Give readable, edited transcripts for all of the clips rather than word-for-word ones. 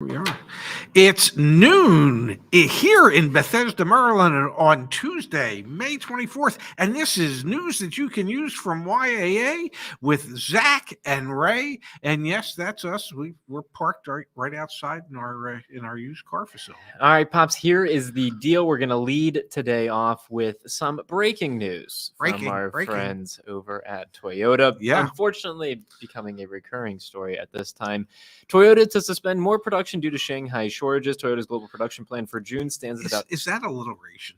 We are. It's noon here in Bethesda, Maryland on Tuesday, May 24th. And this is news that you can use from YAA with Zach and Ray. And yes, that's us. We're parked right outside in our used car facility. All right, Pops, here is the deal. We're going to lead today off with some breaking news from our friends over at Toyota. Yeah. Unfortunately, becoming a recurring story at this time. Toyota to suspend more production due to Shanghai shortages. Toyota's global production plan for June stands at about... Is that alliteration?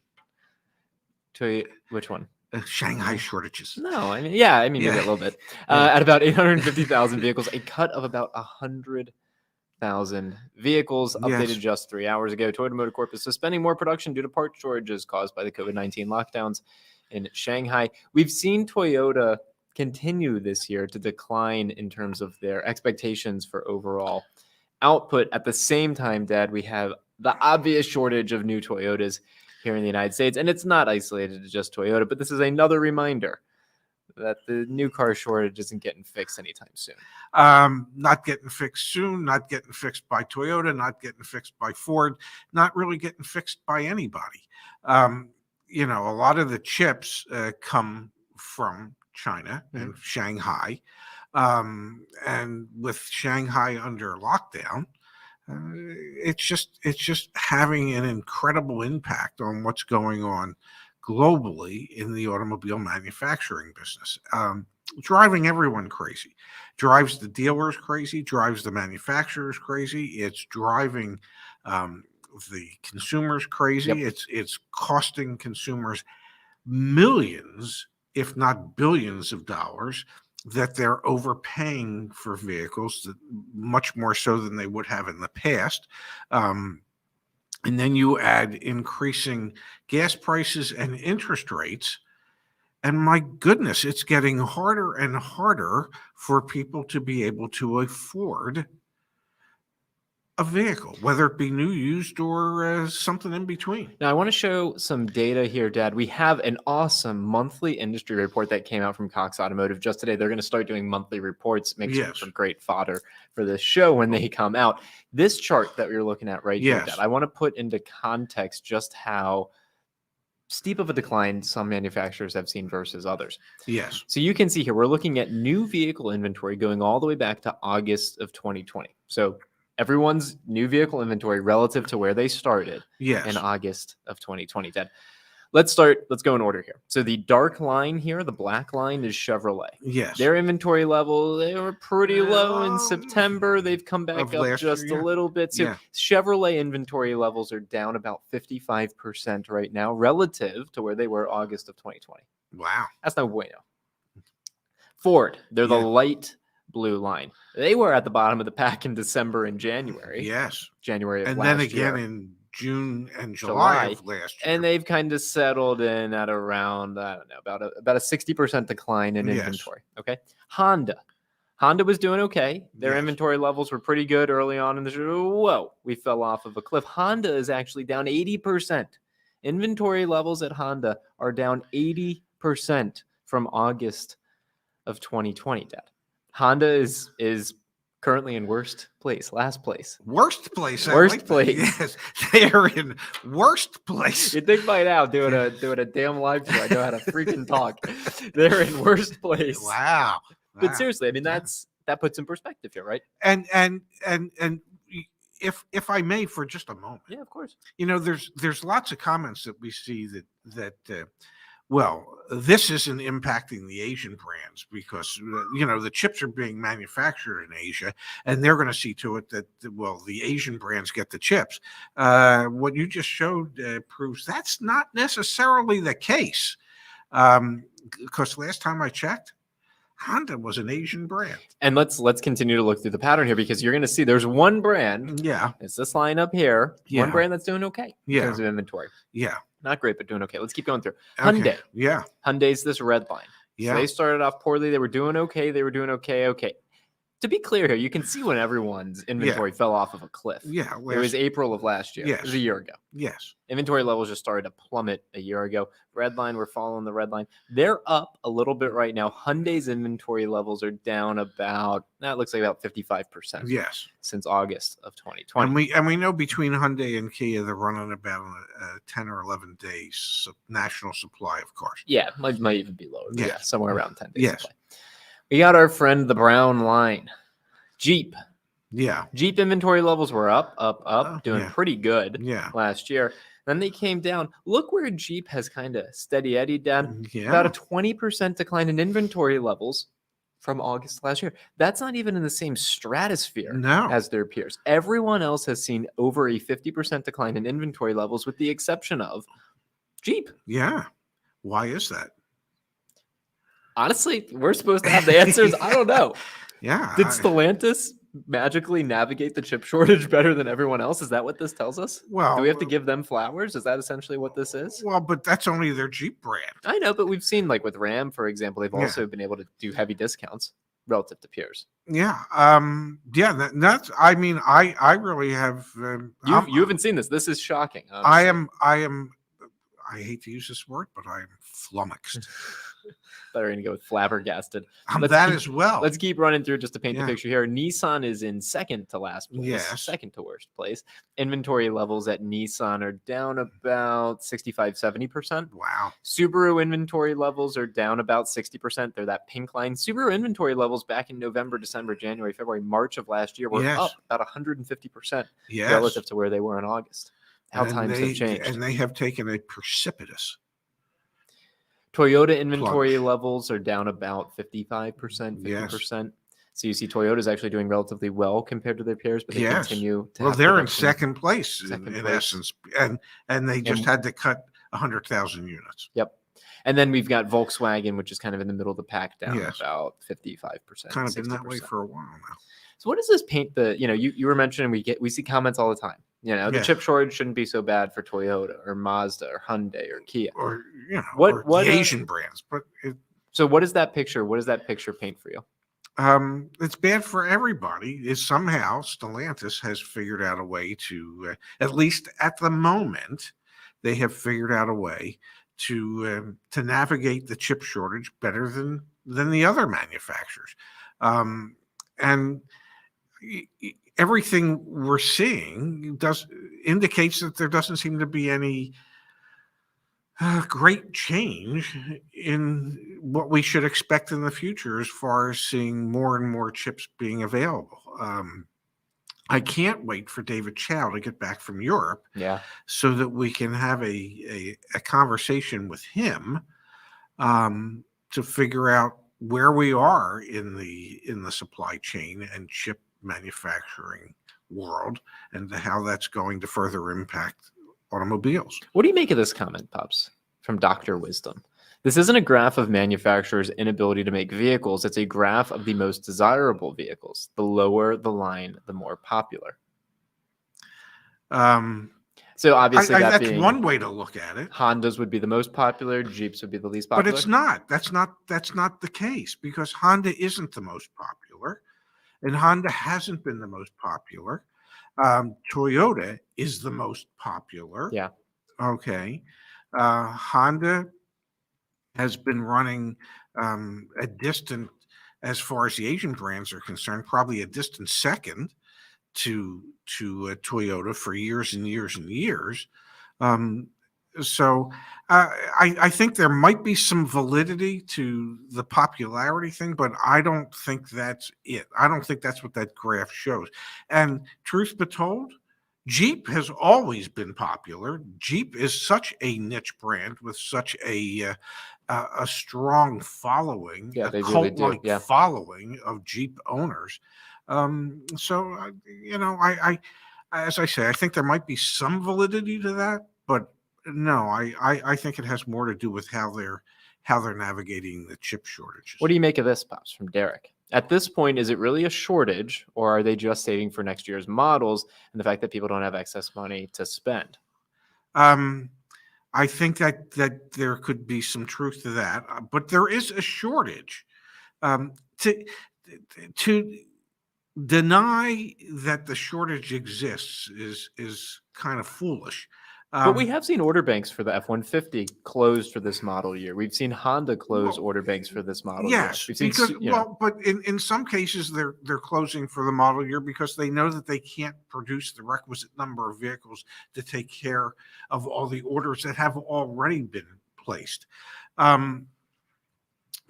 Which one? Shanghai shortages. No, maybe a little bit. At about 850,000 vehicles, a cut of about 100,000 vehicles, updated just 3 hours ago. Toyota Motor Corp is suspending more production due to part shortages caused by the COVID-19 lockdowns in Shanghai. We've seen Toyota continue this year to decline in terms of their expectations for overall output. At the same time, Dad, we have the obvious shortage of new Toyotas here in the United States, and it's not isolated to just Toyota, but this is another reminder that the new car shortage isn't getting fixed anytime soon. Not getting fixed soon, not getting fixed by Toyota, not getting fixed by Ford, not really getting fixed by anybody. A lot of the chips come from China and Shanghai. And with Shanghai under lockdown, it's just having an incredible impact on what's going on globally in the automobile manufacturing business. Driving everyone crazy, drives the dealers crazy, drives the manufacturers crazy. It's driving the consumers crazy. Yep. It's costing consumers millions, if not billions of dollars, that they're overpaying for vehicles, much more so than they would have in the past. And then you add increasing gas prices and interest rates. And my goodness, it's getting harder and harder for people to be able to afford a vehicle, whether it be new, used, or something in between. Now, I want to show some data here, Dad. We have an awesome monthly industry report that came out from Cox Automotive just today. They're going to start doing monthly reports. Makes for great fodder for this show when they come out. This chart that we're looking at right here, Dad, I want to put into context just how steep of a decline some manufacturers have seen versus others. Yes. So you can see here, we're looking at new vehicle inventory going all the way back to August of 2020. So everyone's new vehicle inventory relative to where they started in August of 2020. Dad, let's go in order here. So the dark line here, the black line, is Chevrolet. Yes. Their inventory level, they were pretty low in September. They've come back up just a little bit. So Chevrolet inventory levels are down about 55% right now relative to where they were August of 2020. Wow. That's no bueno. Ford, they're the light blue line. They were at the bottom of the pack in December and January. Yes. January of and last then again year. In June and July of last year. And they've kind of settled in at around, I don't know, about a 60% decline in inventory. Okay. Honda was doing okay. Their inventory levels were pretty good early on in the show. Whoa, we fell off of a cliff. Honda is actually down 80%. Inventory levels at Honda are down 80% from August of 2020, Dad. Honda is currently in last place. Worst place. Worst place. Yes, they are in worst place. You'd think by now, doing a damn live show, I know how to freaking talk. They're in worst place. Wow. But seriously, I mean, that puts in perspective here, right? And if I may, for just a moment. Yeah, of course. There's lots of comments that we see that well, this isn't impacting the Asian brands because, the chips are being manufactured in Asia, and they're going to see to it that, the Asian brands get the chips. What you just showed proves that's not necessarily the case. Because last time I checked, Honda was an Asian brand. And let's continue to look through the pattern here, because you're going to see there's one brand. Yeah. It's this line up here. Yeah. One brand that's doing okay in terms of inventory. Yeah. Not great, but doing okay. Let's keep going through. Okay. Hyundai. Yeah. Hyundai's this red line. Yeah. So they started off poorly. They were doing okay. Okay. To be clear here, you can see when everyone's inventory fell off of a cliff. Yeah, It was April of last year. It was a year ago. Yes. Inventory levels just started to plummet a year ago. Red line, we're following the red line. They're up a little bit right now. Hyundai's inventory levels are down about, that looks like about 55%. Yes. Since August of 2020. And we know between Hyundai and Kia, they're running about 10 or 11 days national supply of cars. Yeah, might even be lower. Yeah, somewhere around 10 days. Yes. Supply. We got our friend, the brown line. Jeep. Yeah. Jeep inventory levels were up, doing pretty good last year. Then they came down. Look where Jeep has kind of steady eddied down. About a 20% decline in inventory levels from August last year. That's not even in the same stratosphere as their peers. Everyone else has seen over a 50% decline in inventory levels with the exception of Jeep. Yeah. Why is that? Honestly, we're supposed to have the answers. I don't know. Yeah. Did Stellantis magically navigate the chip shortage better than everyone else? Is that what this tells us? Well, do we have to give them flowers? Is that essentially what this is? Well, but that's only their Jeep brand. I know, but we've seen like with Ram, for example, they've also been able to do heavy discounts relative to peers. Yeah. That's, I mean, I really have. You haven't seen this. This is shocking. Honestly. I hate to use this word, but I am flummoxed. Better going to go with flabbergasted. As well. Let's keep running through just to paint the picture here. Nissan is in second to last place. Yes. Second to worst place. Inventory levels at Nissan are down about 65-70%. Wow. Subaru inventory levels are down about 60%. They're that pink line. Subaru inventory levels back in November, December, January, February, March of last year were up about 150% relative to where they were in August. Times have changed. And they have taken a precipitous. Toyota inventory levels are down about 55%, 50%. Yes. So you see Toyota is actually doing relatively well compared to their peers, but they continue to Well, they're in second place in essence. And they just had to cut 100,000 units. Yep. And then we've got Volkswagen, which is kind of in the middle of the pack, down about 55%. Kind of been that way for a while now. So what does this paint you were mentioning we see comments all the time. The chip shortage shouldn't be so bad for Toyota or Mazda or Hyundai or Kia. Or what the Asian brands. But so what is that picture? What does that picture paint for you? It's bad for everybody. Is somehow Stellantis has figured out a way to, at least at the moment, they have figured out a way to navigate the chip shortage better than the other manufacturers. And everything we're seeing indicates that there doesn't seem to be any great change in what we should expect in the future as far as seeing more and more chips being available. I can't wait for David Chow to get back from Europe, so that we can have a conversation with him to figure out where we are in the supply chain and chip manufacturing world, and how that's going to further impact automobiles. What do you make of this comment, Pops, from Dr. Wisdom? This isn't a graph of manufacturers' inability to make vehicles. It's a graph of the most desirable vehicles. The lower the line, the more popular. So obviously that's one way to look at it. Hondas would be the most popular. Jeeps would be the least popular. But it's not. That's not the case, because Honda isn't the most popular, and Honda hasn't been the most popular. Toyota is the most popular. Yeah. Okay. Honda has been running a distant, as far as the Asian brands are concerned, probably a distant second to Toyota for years and years and years. So I think there might be some validity to the popularity thing, but I don't think that's it. I don't think that's what that graph shows. And truth be told, Jeep has always been popular. Jeep is such a niche brand with such a strong following, a cult-like following of Jeep owners. So I as I say, I think there might be some validity to that, but no, I think it has more to do with how they're navigating the chip shortages. What do you make of this, Pops, from Derek? At this point, is it really a shortage, or are they just saving for next year's models and the fact that people don't have excess money to spend? I think that there could be some truth to that, but there is a shortage. To deny that the shortage exists is kind of foolish. But we have seen order banks for the F-150 closed for this model year. We've seen Honda close Well, order banks for this model year. yes, We've seen, because you know, but in some cases they're closing for the model year because they know that they can't produce the requisite number of vehicles to take care of all the orders that have already been placed. Um,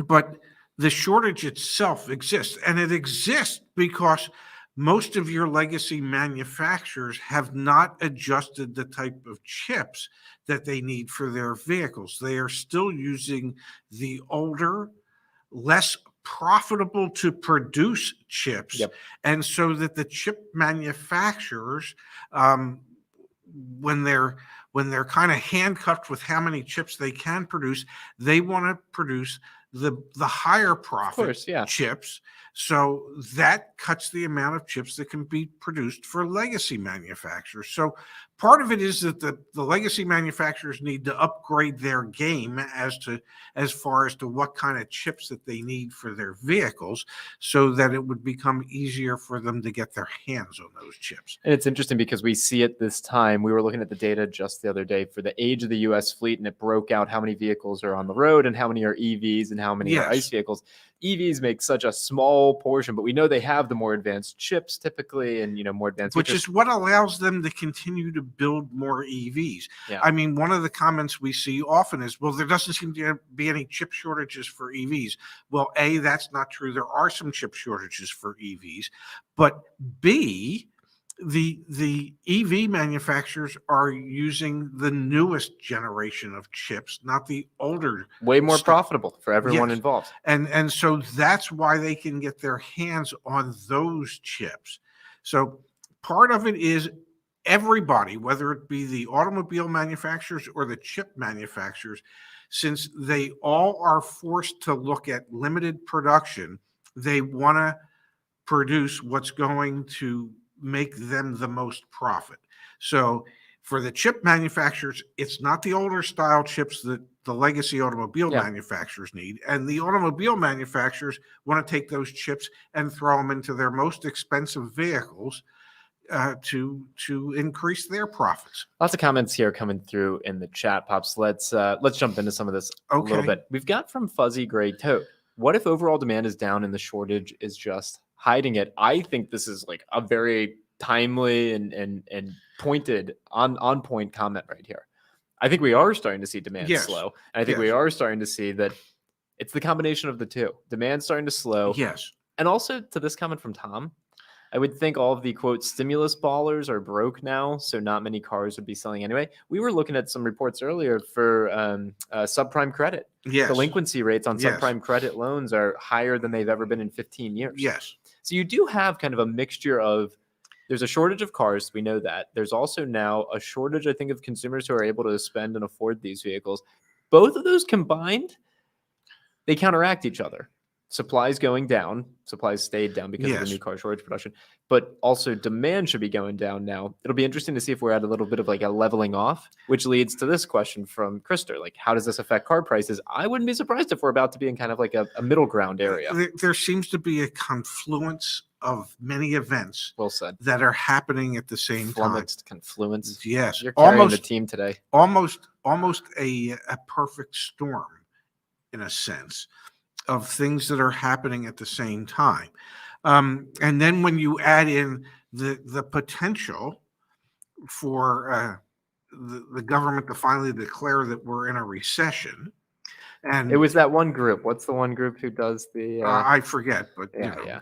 but the shortage itself exists, and it exists because most of your legacy manufacturers have not adjusted the type of chips that they need for their vehicles. They are still using the older, less profitable to produce chips. Yep. And so that the chip manufacturers, um, when they're kind of handcuffed with how many chips they can produce, they want to produce the higher profit course, yeah. chips. So that cuts the amount of chips that can be produced for legacy manufacturers. So part of it is that the legacy manufacturers need to upgrade their game as far as to what kind of chips that they need for their vehicles, so that it would become easier for them to get their hands on those chips. And it's interesting because we see it this time. We were looking at the data just the other day for the age of the U.S. fleet, and it broke out how many vehicles are on the road and how many are EVs and how many are ICE vehicles. EVs make such a small portion, but we know they have the more advanced chips typically, and more advanced Which features. is what allows them to continue to build more EVs. Yeah. I mean, one of the comments we see often is, well, there doesn't seem to be any chip shortages for EVs. Well, A, that's not true. There are some chip shortages for EVs. But B, the EV manufacturers are using the newest generation of chips, not the older. Way more stuff. profitable for everyone Yes. involved. And so that's why they can get their hands on those chips. So part of it is everybody, whether it be the automobile manufacturers or the chip manufacturers, since they all are forced to look at limited production, they want to produce what's going to make them the most profit. So for the chip manufacturers, it's not the older style chips that the legacy automobile manufacturers need. And the automobile manufacturers want to take those chips and throw them into their most expensive vehicles to increase their profits. Lots of comments here coming through in the chat, Pops. Let's jump into some of this a little bit. We've got from Fuzzy Gray Toad. What if overall demand is down and the shortage is just hiding it? I think this is like a very timely and pointed on point comment right here. I think we are starting to see demand slow. And I think we are starting to see that it's the combination of the two. Demand starting to slow. Yes. And also to this comment from Tom, I would think all of the quote stimulus ballers are broke now, so not many cars would be selling anyway. We were looking at some reports earlier for subprime credit. Yes. Delinquency rates on subprime credit loans are higher than they've ever been in 15 years. Yes. So you do have kind of a mixture of, there's a shortage of cars. We know that. There's also now a shortage, I think, of consumers who are able to spend and afford these vehicles. Both of those combined, they counteract each other. Supplies going down. Supplies stayed down because of the new car shortage production. But also demand should be going down now. It'll be interesting to see if we're at a little bit of like a leveling off, which leads to this question from Krister. Like, how does this affect car prices? I wouldn't be surprised if we're about to be in kind of like a middle ground area. There seems to be a confluence of many events Well said. that are happening at the same Flummoxed confluence. Yes. You're carrying the team today. Almost a perfect storm, in a sense, of things that are happening at the same time. And then when you add in the potential for the government to finally declare that we're in a recession. And it was that one group. What's the one group who does the? I forget, but yeah.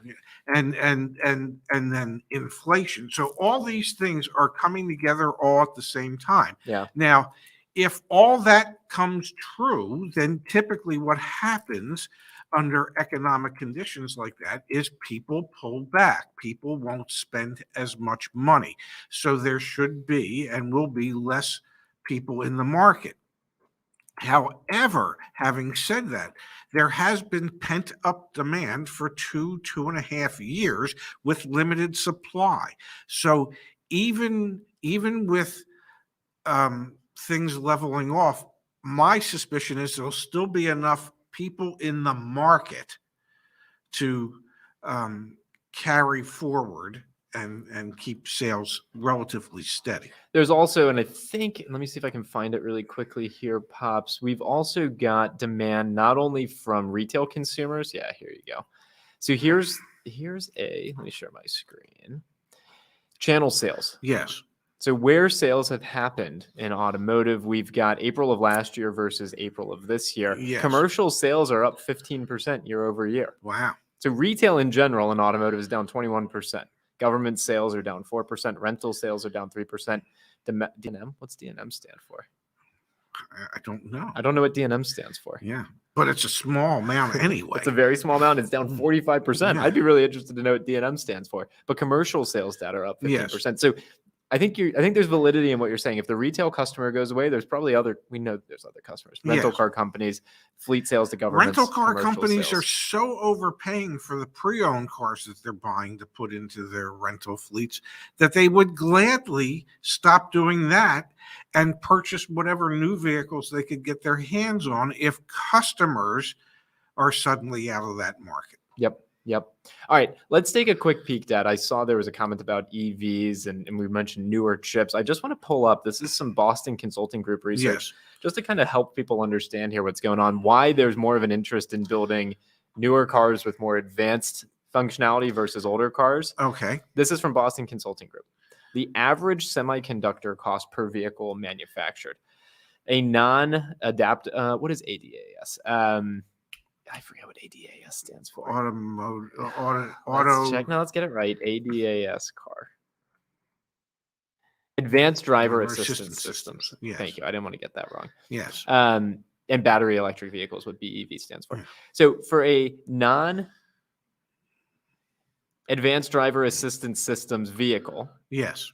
And then inflation. So all these things are coming together all at the same time. Yeah. Now, if all that comes true, then typically what happens under economic conditions like that is people pull back. People won't spend as much money. So there should be and will be less people in the market. However, having said that, there has been pent up demand for 2.5 years with limited supply. So even with things leveling off, my suspicion is there'll still be enough people in the market to carry forward and keep sales relatively steady. There's also, and I think, let me see if I can find it really quickly here, Pops. We've also got demand not only from retail consumers. Yeah, here you go. So here's let me share my screen. Channel sales. Yes. So where sales have happened in automotive, we've got April of last year versus April of this year. Yes. Commercial sales are up 15% year over year. Wow. So retail in general in automotive is down 21%. Government sales are down 4%. Rental sales are down 3%. D&M, what's D&M stand for? I don't know. I don't know what D&M stands for. Yeah, but it's a small amount anyway. It's a very small amount. It's down 45%. Yeah. I'd be really interested to know what D&M stands for. But commercial sales data are up 15%. Yes. So I think there's validity in what you're saying. If the retail customer goes away, there's probably we know there's other customers. Rental Yes. car companies, fleet sales to governments. Rental car companies sales. are so overpaying for the pre-owned cars that they're buying to put into their rental fleets that they would gladly stop doing that and purchase whatever new vehicles they could get their hands on if customers are suddenly out of that market. Yep. All right, let's take a quick peek, Dad. I saw there was a comment about EVs and we mentioned newer chips. I just want to pull up, this is some Boston Consulting Group research, just to kind of help people understand here what's going on, why there's more of an interest in building newer cars with more advanced functionality versus older cars. Okay. This is from Boston Consulting Group. The average semiconductor cost per vehicle manufactured. A non-adapt, what is ADAS? I forget what ADAS stands for. Let's check. Now let's get it right. ADAS car. Advanced Driver Assistance Systems. Yes. Thank you. I didn't want to get that wrong. Yes. And battery electric vehicles, what BEV stands for. Yeah. So for a non-Advanced Driver Assistance Systems vehicle, Yes.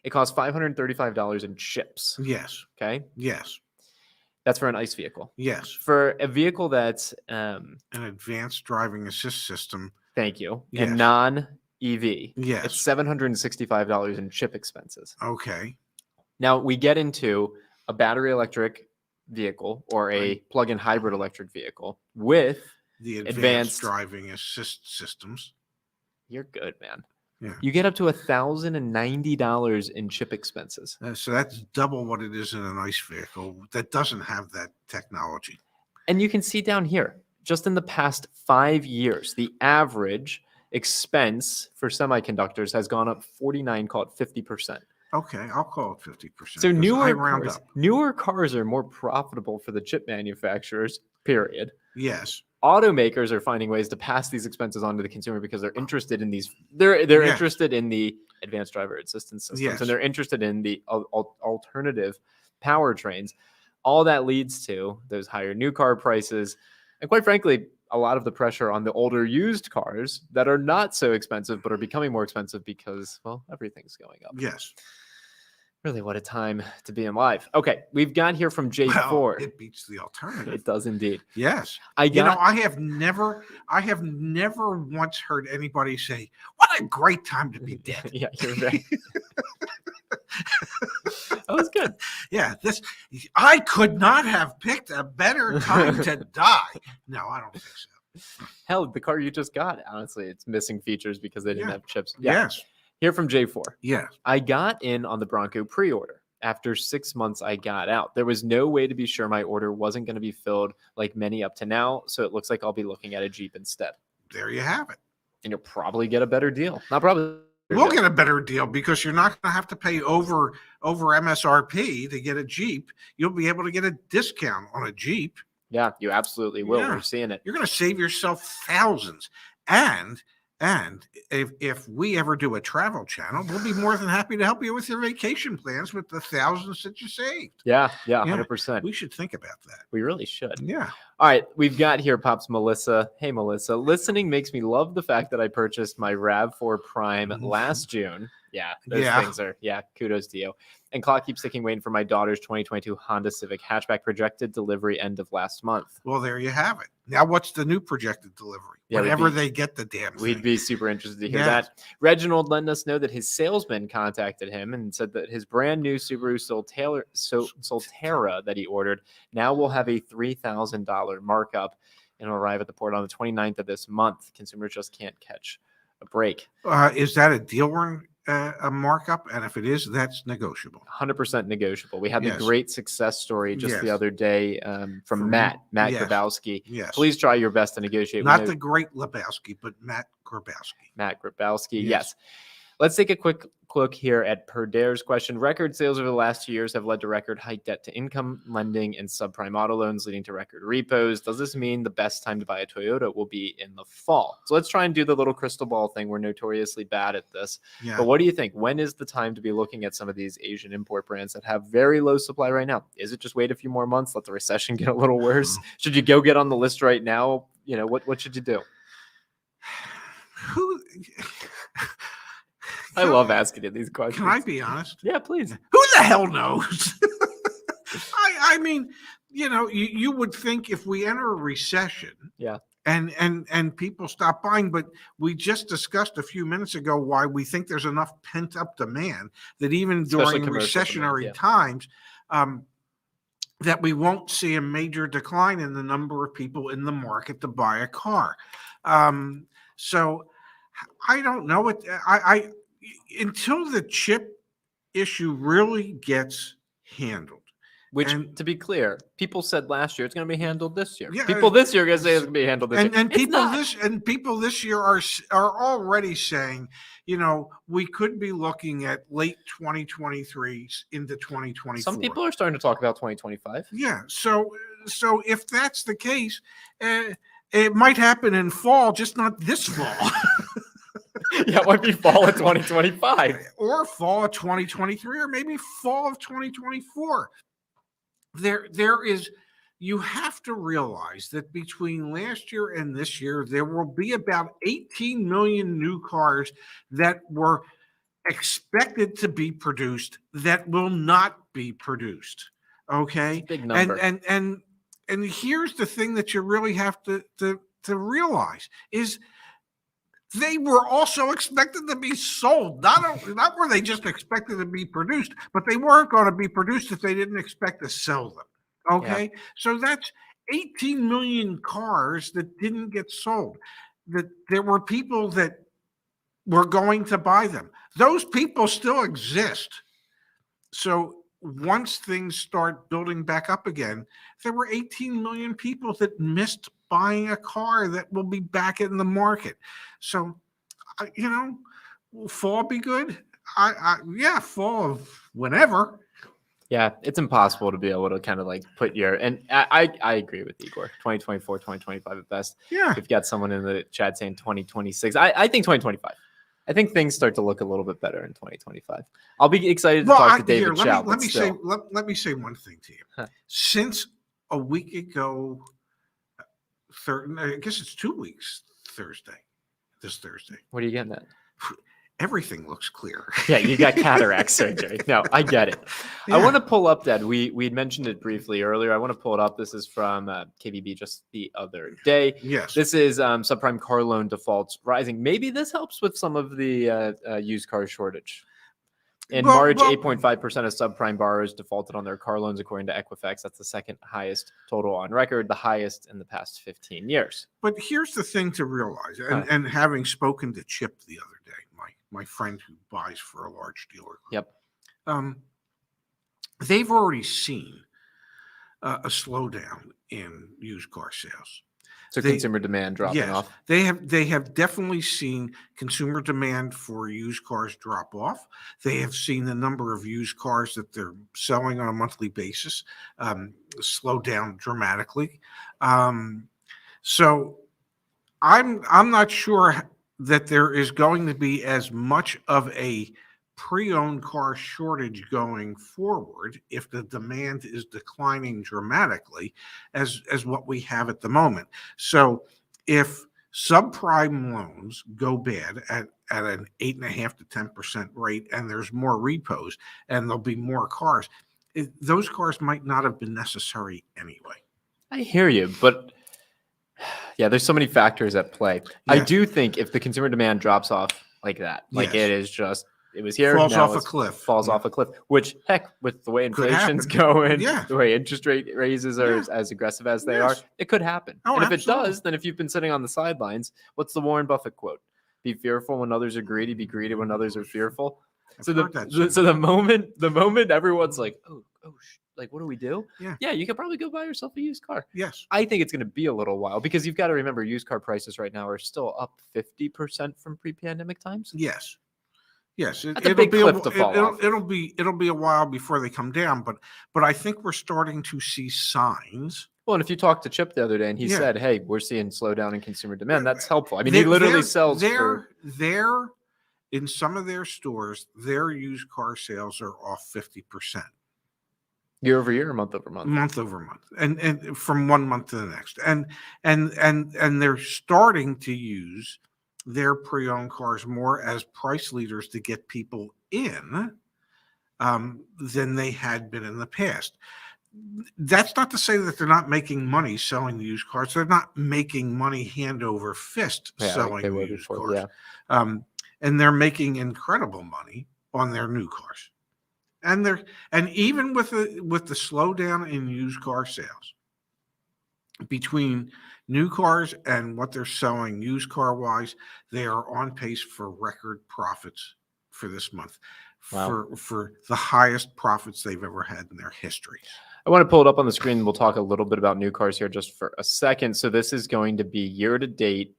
it costs $535 in chips. Yes. Okay. Yes. That's for an ICE vehicle. Yes. For a vehicle that's an advanced driving assist system. Thank you. Yes. And non-EV. Yes. It's $765 in chip expenses. Okay. Now we get into a battery electric vehicle or a plug-in hybrid electric vehicle with the advanced driving assist systems. You're good, man. Yeah. You get up to $1,090 in chip expenses. So that's double what it is in an ICE vehicle that doesn't have that technology. And you can see down here, just in the past 5 years, the average expense for semiconductors has gone up 49, call it 50%. Okay, I'll call it 50%. So newer cars are more profitable for the chip manufacturers, period. Yes. Automakers are finding ways to pass these expenses on to the consumer because they're interested in these. They're interested in the advanced driver assistance systems, and they're interested in the alternative powertrains. All that leads to those higher new car prices, and quite frankly, a lot of the pressure on the older used cars that are not so expensive but are becoming more expensive because, well, everything's going up. Yes. Really, what a time to be alive. Okay, we've got here from J4. Well, it beats the alternative. It does indeed. Yes. I have never once heard anybody say, "What a great time to be dead." Yeah, you're right. That was good. Yeah, I could not have picked a better time to die. No, I don't think so. Hell, the car you just got, honestly, it's missing features because they didn't have chips. Yeah. Yes. Here from J4. Yeah. I got in on the Bronco pre-order. After 6 months, I got out. There was no way to be sure my order wasn't going to be filled like many up to now, so it looks like I'll be looking at a Jeep instead. There you have it. And you'll probably get a better deal. Not probably. We'll get a better deal because you're not going to have to pay over MSRP to get a Jeep. You'll be able to get a discount on a Jeep. Yeah, you absolutely will. Yeah. We're seeing it. You're going to save yourself thousands. And if we ever do a travel channel, we'll be more than happy to help you with your vacation plans with the thousands that you saved. Yeah, 100%. We should think about that. We really should. Yeah. All right, we've got here Pops Melissa. Hey, Melissa. Listening makes me love the fact that I purchased my RAV4 Prime last June. Yeah, those things are, kudos to you. And clock keeps ticking, waiting for my daughter's 2022 Honda Civic hatchback, projected delivery end of last month. Well, there you have it. Now, what's the new projected delivery? Yeah, whenever they get the damn thing. We'd be super interested to hear that. Reginald let us know that his salesman contacted him and said that his brand new Subaru Solterra that he ordered now will have a $3,000 markup and will arrive at the port on the 29th of this month. Consumers just can't catch a break. Is that a dealer a markup? And if it is, that's negotiable. 100% negotiable. We had the Yes. great success story just the Yes. other day from Matt Yes. Grabowski. Yes. Please try your best to negotiate. Not the great Lebowski, but Matt Grabowski. Matt Grabowski, yes. Let's take a quick look here at Perdare's question. Record sales over the last 2 years have led to record high debt to income lending and subprime auto loans, leading to record repos. Does this mean the best time to buy a Toyota will be in the fall? So let's try and do the little crystal ball thing. We're notoriously bad at this. Yeah. But what do you think? When is the time to be looking at some of these Asian import brands that have very low supply right now? Is it just wait a few more months, let the recession get a little worse? Should you go get on the list right now? You know, what should you do? I love asking you these questions. Can I be honest? Yeah, please. Who the hell knows? I mean, you would think if we enter a recession, and people stop buying, but we just discussed a few minutes ago why we think there's enough pent up demand that even Especially during recessionary demand, times, that we won't see a major decline in the number of people in the market to buy a car. So I don't know it. I until the chip issue really gets handled. Which, And- to be clear, people said last year it's going to be handled this year. Yeah, People this year are going to say it's going to be handled this year. And It's people not. people this year are already saying, we could be looking at late 2023 into 2024. Some people are starting to talk about 2025. Yeah. So if that's the case, it might happen in fall, just not this fall. Yeah, it might be fall of 2025. Or fall of 2023, or maybe fall of 2024. There is, you have to realize that between last year and this year, there will be about 18 million new cars that were expected to be produced that will not be produced. Okay. It's a big number. And here's the thing that you really have to realize is they were also expected to be sold. Not were they just expected to be produced, but they weren't going to be produced if they didn't expect to sell them. Okay. Yeah. So that's 18 million cars that didn't get sold. That there were people that were going to buy them. Those people still exist. So once things start building back up again, there were 18 million people that missed buying a car that will be back in the market. So, will fall be good? Fall of whenever. Yeah, it's impossible to be able to kind of like put your, and I agree with Igor, 2024, 2025 at best. Yeah. We've got someone in the chat saying 2026. I think 2025. I think things start to look a little bit better in 2025. I'll be excited to talk to David Chow. Let me say one thing to you. Huh. Since a week ago, I guess it's 2 weeks, this Thursday. What are you getting at? Everything looks clear. Yeah, you got cataract surgery. No, I get it. Yeah. I want to pull up that. We had mentioned it briefly earlier. I want to pull it up. This is from KBB just the other day. Yes. This is subprime car loan defaults rising. Maybe this helps with some of the used car shortage. In March, 8.5% of subprime borrowers defaulted on their car loans, according to Equifax. That's the second highest total on record, the highest in the past 15 years. But here's the thing to realize, and having spoken to Chip the other day, my friend who buys for a large dealer group, they've already seen a slowdown in used car sales. So consumer demand dropping off. They have definitely seen consumer demand for used cars drop off. They have seen the number of used cars that they're selling on a monthly basis slow down dramatically. So I'm not sure that there is going to be as much of a pre-owned car shortage going forward if the demand is declining dramatically as what we have at the moment. So if subprime loans go bad at an 8.5% to 10% rate and there's more repos and there'll be more cars, those cars might not have been necessary anyway. I hear you, but yeah, there's so many factors at play. Yeah. I do think if the consumer demand drops off like that, like it is just, it was here. Falls off a cliff. Falls off a cliff, which, heck, with the way inflation's going, the way interest rate raises are as aggressive as they are, it could happen. And if it does, then if you've been sitting on the sidelines, what's the Warren Buffett quote? Be fearful when others are greedy. Be greedy when others are fearful. I've So heard that the saying. moment everyone's like, like what do we do? Yeah. Yeah, you could probably go buy yourself a used car. Yes. I think it's going to be a little while because you've got to remember used car prices right now are still up 50% from pre-pandemic times. Yes. Yes. That's a big cliff to fall off. It'll be a while before they come down, but I think we're starting to see signs. Well, and if you talked to Chip the other day and he Yeah. said, "Hey, we're seeing slowdown in consumer demand," that's helpful. I mean, he literally sells for They're in some of their stores, their used car sales are off 50%. year over year or month over month. Month over month, and from one month to the next, and they're starting to use their pre-owned cars more as price leaders to get people in than they had been in the past. That's not to say that they're not making money selling the used cars. They're not making money hand over fist selling the used cars. Yeah. And they're making incredible money on their new cars. And even with the slowdown in used car sales, between new cars and what they're selling used car wise, they are on pace for record profits for this month. Wow. For the highest profits they've ever had in their history. I want to pull it up on the screen. We'll talk a little bit about new cars here just for a second. So this is going to be year to date,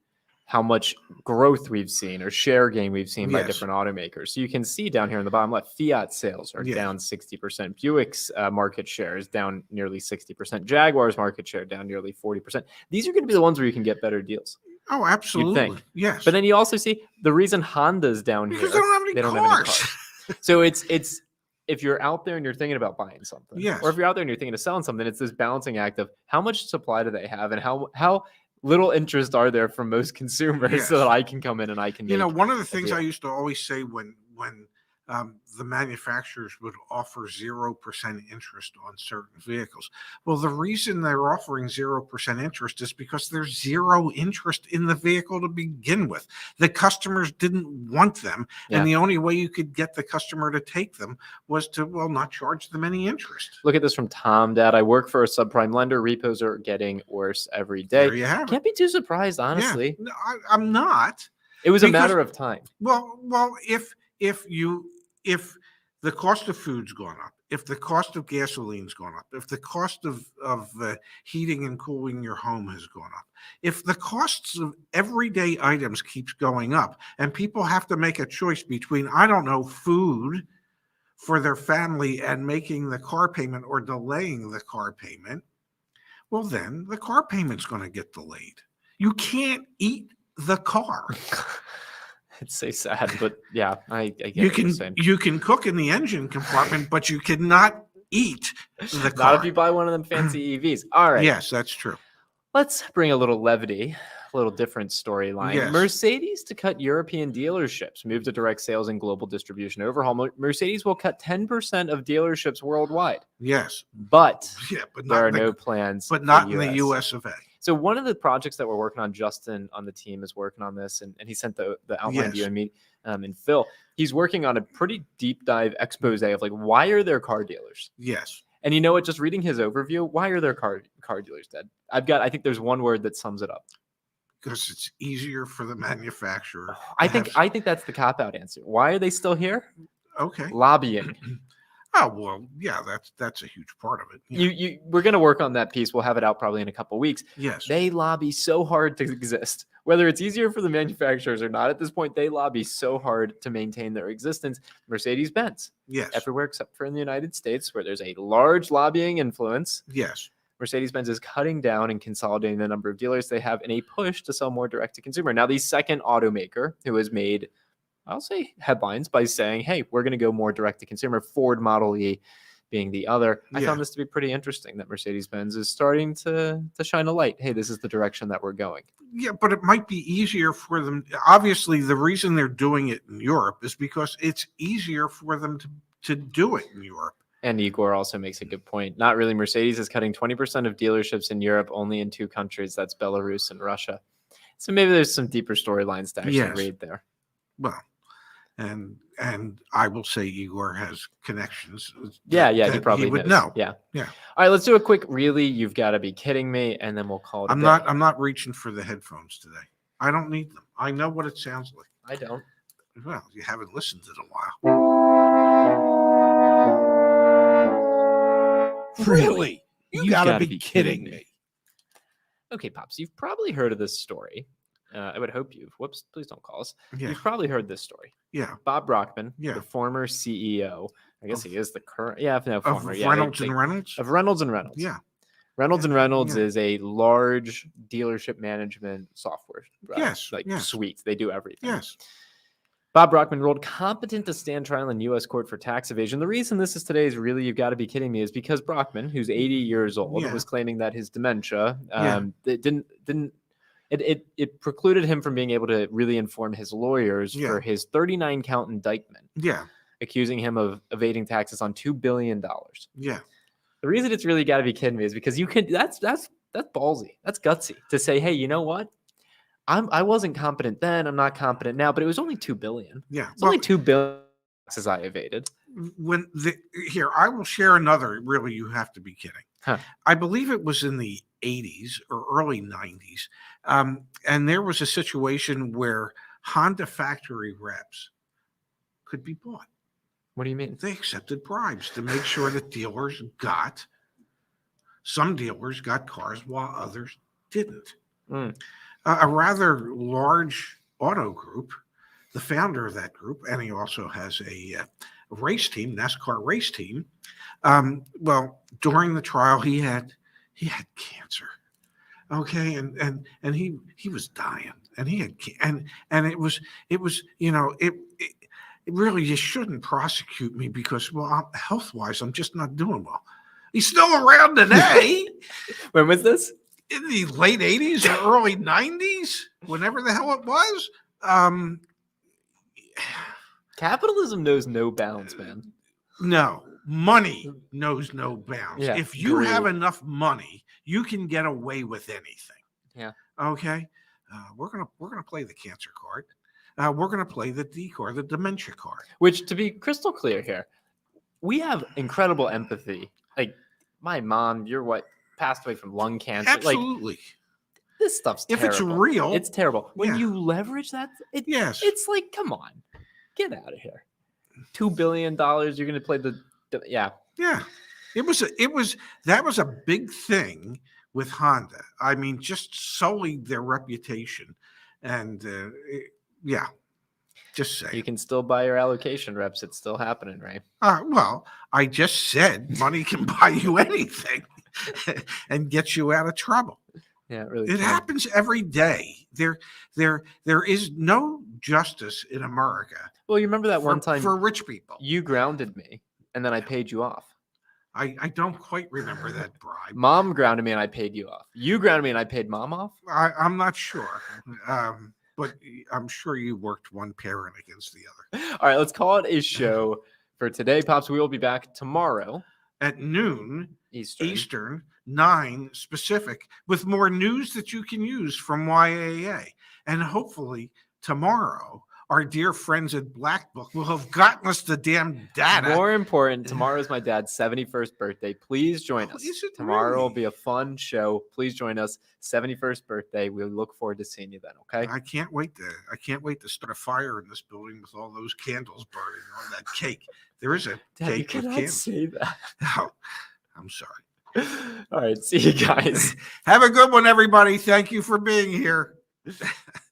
how much growth we've seen or share gain we've seen by different automakers. So you can see down here in the bottom left, Fiat sales are down 60%. Buick's market share is down nearly 60%. Jaguar's market share down nearly 40%. These are going to be the ones where you can get better deals. Oh, absolutely. Yes. But then you also see the reason Honda's down because here. They don't have any cars. So it's if you're out there and you're thinking about buying something, or if you're out there and you're thinking of selling something, it's this balancing act of how much supply do they have and how little interest are there from most consumers so that I can come in and I can make one of the things I used to always say when the manufacturers would offer 0% interest on certain vehicles. Well, the reason they're offering 0% interest is because there's zero interest in the vehicle to begin with. The customers didn't want them. And the only way you could get the customer to take them was to, not charge them any interest. Look at this from Tom, Dad. I work for a subprime lender. Repos are getting worse every day. There you have Can't be too surprised, honestly. Yeah. No, I'm not. It was a matter of time. Well, if the cost of food's gone up, if the cost of gasoline's gone up, if the cost of heating and cooling your home has gone up, if the costs of everyday items keeps going up, and people have to make a choice between, food for their family and making the car payment or delaying the car payment, well, then the car payment's going to get delayed. You can't eat the car. It's so sad, but yeah, I get you can cook in the engine compartment, but you cannot eat the car. Not if you buy one of them fancy EVs. All right. Yes, that's true. Let's bring a little levity, a little different storyline. Yes. Mercedes to cut European dealerships, move to direct sales and global distribution overhaul. Mercedes will cut 10% of dealerships worldwide. Yes. but but there are no plans. But not in the US of A. So one of the projects that we're working on, Justin on the team is working on this, and he sent the outline to you and me and Phil. He's working on a pretty deep dive expose of like, why are there car dealers? Yes. And you know what? Just reading his overview, why are there car dealers dead? I think there's one word that sums it up. Because it's easier for the manufacturer. I think that's the cop-out answer. Why are they still here? Okay. Lobbying. Oh, well, yeah, that's a huge part of it. Yeah. We're going to work on that piece. We'll have it out probably in a couple of weeks. Yes. They lobby so hard to exist. Whether it's easier for the manufacturers or not, at this point, they lobby so hard to maintain their existence. Mercedes-Benz. Yes. Everywhere except for in the United States, where there's a large lobbying influence. Yes. Mercedes-Benz is cutting down and consolidating the number of dealers they have in a push to sell more direct-to-consumer. Now, the second automaker who has made, I'll say, headlines by saying, hey, we're going to go more direct-to-consumer, Ford Model E being the other. I found this to be pretty interesting that Mercedes-Benz is starting to shine a light. Hey, this is the direction that we're going. Yeah, but it might be easier for them. Obviously, the reason they're doing it in Europe is because it's easier for them to do it in Europe. And Igor also makes a good point. Not really. Mercedes is cutting 20% of dealerships in Europe, only in 2 countries. That's Belarus and Russia. So maybe there's some deeper storylines to actually read there. Well, and I will say Igor has connections. Yeah, he probably would know. Yeah. Yeah. All right, let's do a quick really, you've got to be kidding me, and then we'll call it. I'm not reaching for the headphones today. I don't need them. I know what it sounds like. I don't. Well, you haven't listened in a while. Really? You gotta be kidding me. Okay, Pops, you've probably heard of this story. I would hope you've. Whoops, please don't call us. Yeah. You've probably heard this story. Yeah. Bob Brockman, Yeah. the former CEO. I guess he is the current. Yeah, no, Of former. Yeah, Reynolds and Reynolds? of Reynolds and Reynolds. Yeah. Reynolds and Reynolds Yeah. is a large dealership management software. Yes, Like yes. suite. They do everything. Yes. Bob Brockman ruled competent to stand trial in U.S. court for tax evasion. The reason this is today is really, you've got to be kidding me, is because Brockman, who's 80 years old, Yeah. was claiming that his dementia Yeah. it precluded him from being able to really inform his lawyers Yeah. for his 39 count indictment, Yeah. accusing him of evading taxes on $2 billion. Yeah. The reason it's really got to be kidding me is because you can. That's ballsy. That's gutsy to say, hey, you know what? I wasn't competent then. I'm not competent now, but it was only $2 billion. Yeah. It's only $2 billion taxes I evaded. Here, I will share another. Really, you have to be kidding. Huh. I believe it was in the 80s or early 90s. And there was a situation where Honda factory reps could be bought. What do you mean? They accepted bribes to make sure that some dealers got cars while others didn't. Mm. A rather large auto group, the founder of that group, and he also has a race team, NASCAR race team. Well, during the trial, he had cancer. Okay, and he was dying, and he had and it was it really, you shouldn't prosecute me because, well, health wise, I'm just not doing well. He's still around today. When was this? In the late 80s or early 90s, whenever the hell it was. Capitalism knows no bounds, man. No, money knows no bounds. Yeah, If you have greed. enough money, you can get away with anything. Yeah. Okay. We're gonna play the cancer card. We're gonna play the D card, the dementia card. Which, to be crystal clear here, we have incredible empathy. Like my mom, your what passed away from lung cancer. Absolutely. Like this stuff's If terrible. it's real, It's terrible. When yeah. you leverage that, Yes. it's like, come on, get out of here. $2 billion. You're gonna play yeah. Yeah. That was a big thing with Honda. I mean, just solely their reputation. And yeah, just say. You can still buy your allocation reps. It's still happening, right? Well, I just said money can buy you anything and get you out of trouble. Yeah, it really. It can. happens every day. There is no justice in America. Well, you remember that one time for rich people. you grounded me, and then I paid you off. I don't quite remember that bribe. Mom grounded me, and I paid you off. You grounded me, and I paid mom off. I'm not sure, but I'm sure you worked one parent against the other. All right, let's call it a show for today, Pops. We will be back tomorrow at noon Eastern, 9 Pacific, with more news that you can use from YAA. And hopefully tomorrow, our dear friends at Black Book will have gotten us the damn data. More important, tomorrow is my dad's 71st birthday. Please join us. Tomorrow will be a fun show. Please join us. 71st birthday. We look forward to seeing you then. Okay. I can't wait to start a fire in this building with all those candles burning on that cake. There is a Dad, cake you with cannot candles. say that. No, I'm sorry. All right. See you guys. Have a good one, everybody. Thank you for being here.